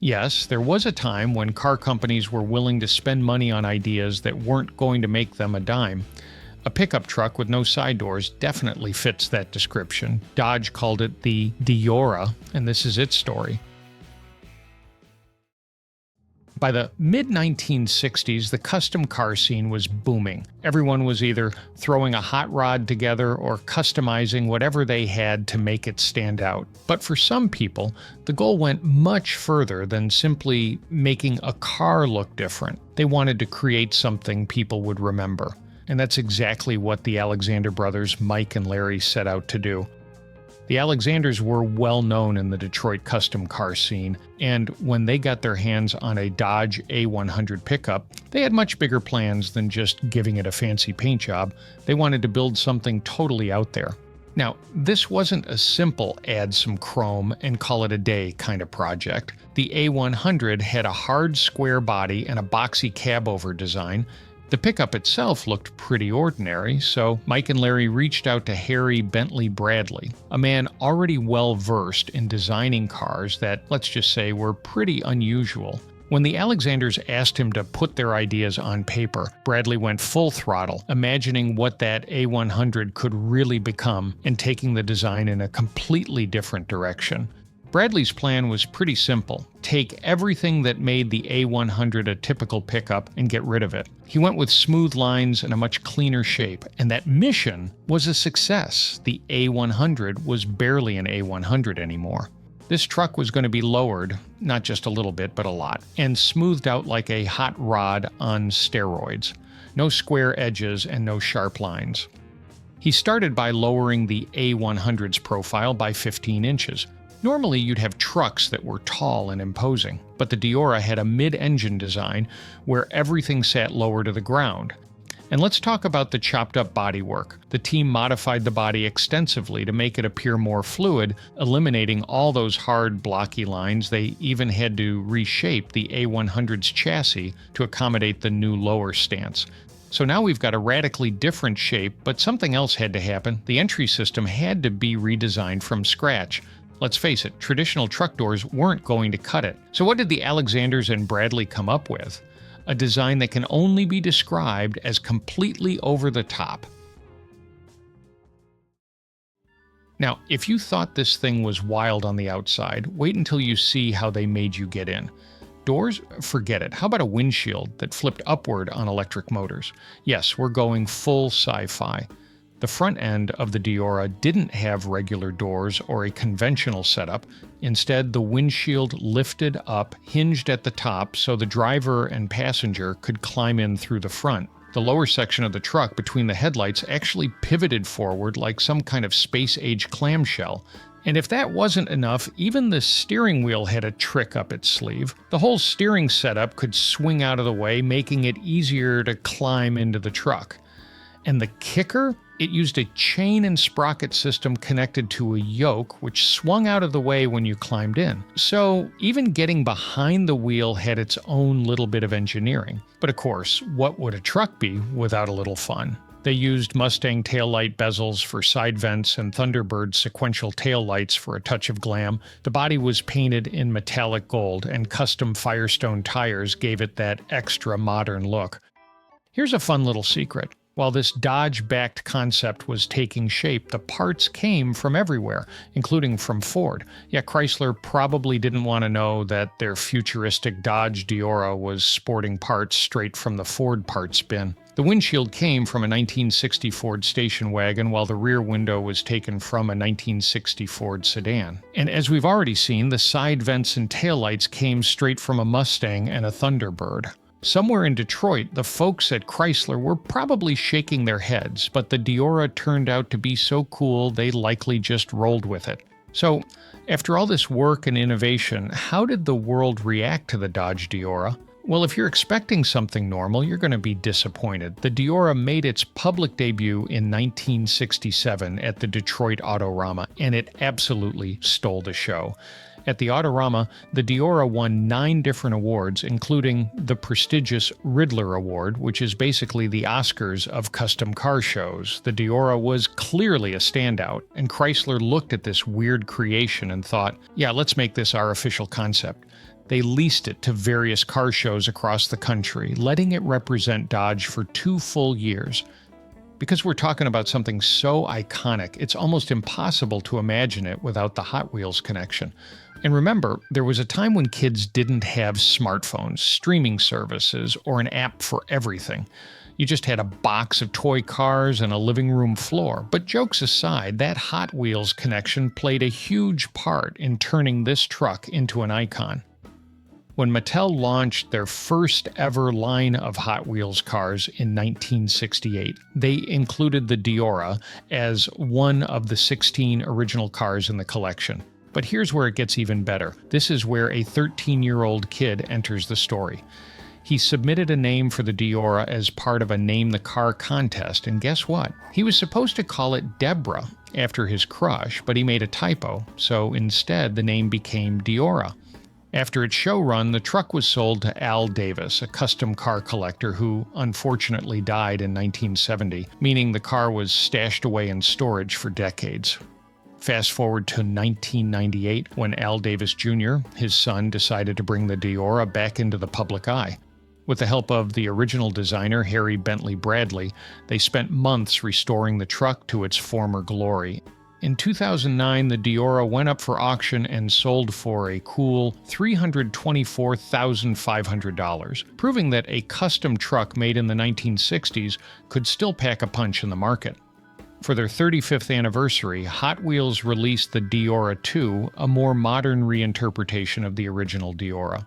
Yes, there was a time when car companies were willing to spend money on ideas that weren't going to make them a dime. A pickup truck with no side doors definitely fits that description. Dodge called it the Deora, and this is its story. By the mid 1960s, the custom car scene was booming. Everyone was either throwing a hot rod together or customizing whatever they had to make it stand out. But for some people, the goal went much further than simply making a car look different. They wanted to create something people would remember. And that's exactly what the Alexander brothers, Mike and Larry, set out to do. The Alexanders were well known in the Detroit custom car scene, and when they got their hands on a Dodge A100 pickup, they had much bigger plans than just giving it a fancy paint job. They wanted to build something totally out there. Now, this wasn't a simple add some chrome and call it a day kind of project. The A100 had a hard square body and a boxy cab-over design. The pickup itself looked pretty ordinary, so Mike and Larry reached out to Harry Bentley Bradley, a man already well-versed in designing cars that, let's just say, were pretty unusual. When the Alexanders asked him to put their ideas on paper, Bradley went full throttle, imagining what that A100 could really become and taking the design in a completely different direction. Bradley's plan was pretty simple. Take everything that made the A100 a typical pickup and get rid of it. He went with smooth lines and a much cleaner shape, and that mission was a success. The A100 was barely an A100 anymore. This truck was going to be lowered, not just a little bit, but a lot, and smoothed out like a hot rod on steroids. No square edges and no sharp lines. He started by lowering the A100's profile by 15 inches. Normally, you'd have trucks that were tall and imposing, but the Deora had a mid-engine design where everything sat lower to the ground. And let's talk about the chopped-up bodywork. The team modified the body extensively to make it appear more fluid, eliminating all those hard, blocky lines. They even had to reshape the A100's chassis to accommodate the new lower stance. So now we've got a radically different shape, but something else had to happen. The entry system had to be redesigned from scratch. Let's face it, traditional truck doors weren't going to cut it. So what did the Alexanders and Bradley come up with? A design that can only be described as completely over the top. Now, if you thought this thing was wild on the outside, wait until you see how they made you get in. Doors? Forget it. How about a windshield that flipped upward on electric motors? Yes, we're going full sci-fi. The front end of the Deora didn't have regular doors or a conventional setup. Instead, the windshield lifted up, hinged at the top so the driver and passenger could climb in through the front. The lower section of the truck between the headlights actually pivoted forward like some kind of space-age clamshell. And if that wasn't enough, even the steering wheel had a trick up its sleeve. The whole steering setup could swing out of the way, making it easier to climb into the truck. And the kicker? It used a chain and sprocket system connected to a yoke, which swung out of the way when you climbed in. So even getting behind the wheel had its own little bit of engineering. But of course, what would a truck be without a little fun? They used Mustang taillight bezels for side vents and Thunderbird sequential taillights for a touch of glam. The body was painted in metallic gold, and custom Firestone tires gave it that extra modern look. Here's a fun little secret. While this Dodge-backed concept was taking shape, the parts came from everywhere, including from Ford. Yet Chrysler probably didn't want to know that their futuristic Dodge Deora was sporting parts straight from the Ford parts bin. The windshield came from a 1960 Ford station wagon, while the rear window was taken from a 1960 Ford sedan. And as we've already seen, the side vents and taillights came straight from a Mustang and a Thunderbird. Somewhere in Detroit, the folks at Chrysler were probably shaking their heads, but the Deora turned out to be so cool they likely just rolled with it. So, after all this work and innovation, how did the world react to the Dodge Deora? Well, if you're expecting something normal, you're going to be disappointed. The Deora made its public debut in 1967 at the Detroit Autorama, and it absolutely stole the show. At the Autorama, the Deora won 9 different awards, including the prestigious Riddler Award, which is basically the Oscars of custom car shows. The Deora was clearly a standout, and Chrysler looked at this weird creation and thought, yeah, let's make this our official concept. They leased it to various car shows across the country, letting it represent Dodge for 2 full years. Because we're talking about something so iconic, it's almost impossible to imagine it without the Hot Wheels connection. And remember, there was a time when kids didn't have smartphones, streaming services, or an app for everything. You just had a box of toy cars and a living room floor. But jokes aside, that Hot Wheels connection played a huge part in turning this truck into an icon. When Mattel launched their first ever line of Hot Wheels cars in 1968, they included the Deora as one of the 16 original cars in the collection. But here's where it gets even better. This is where a 13-year-old kid enters the story. He submitted a name for the Deora as part of a Name the Car contest, and guess what? He was supposed to call it Deborah after his crush, but he made a typo, so instead the name became Deora. After its show run, the truck was sold to Al Davis, a custom car collector who unfortunately died in 1970, meaning the car was stashed away in storage for decades. Fast forward to 1998, when Al Davis Jr., his son, decided to bring the Deora back into the public eye. With the help of the original designer, Harry Bentley Bradley, they spent months restoring the truck to its former glory. In 2009, the Deora went up for auction and sold for a cool $324,500, proving that a custom truck made in the 1960s could still pack a punch in the market. For their 35th anniversary, Hot Wheels released the Deora 2, a more modern reinterpretation of the original Deora.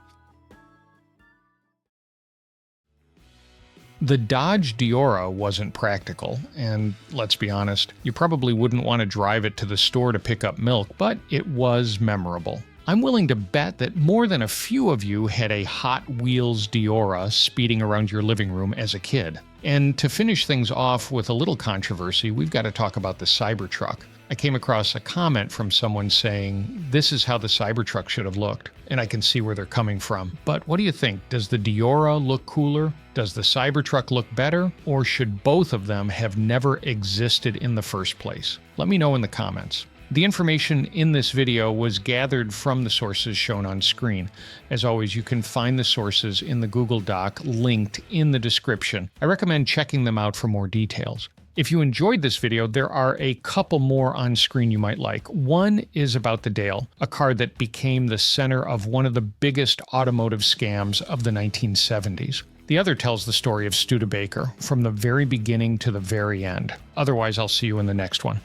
The Dodge Deora wasn't practical, and let's be honest, you probably wouldn't want to drive it to the store to pick up milk, but it was memorable. I'm willing to bet that more than a few of you had a Hot Wheels Deora speeding around your living room as a kid. And to finish things off with a little controversy, we've got to talk about the Cybertruck. I came across a comment from someone saying, this is how the Cybertruck should have looked, and I can see where they're coming from. But what do you think? Does the Deora look cooler? Does the Cybertruck look better? Or should both of them have never existed in the first place? Let me know in the comments. The information in this video was gathered from the sources shown on screen. As always, you can find the sources in the Google Doc linked in the description. I recommend checking them out for more details. If you enjoyed this video, there are a couple more on screen you might like. One is about the Dale, a car that became the center of one of the biggest automotive scams of the 1970s. The other tells the story of Studebaker from the very beginning to the very end. Otherwise, I'll see you in the next one.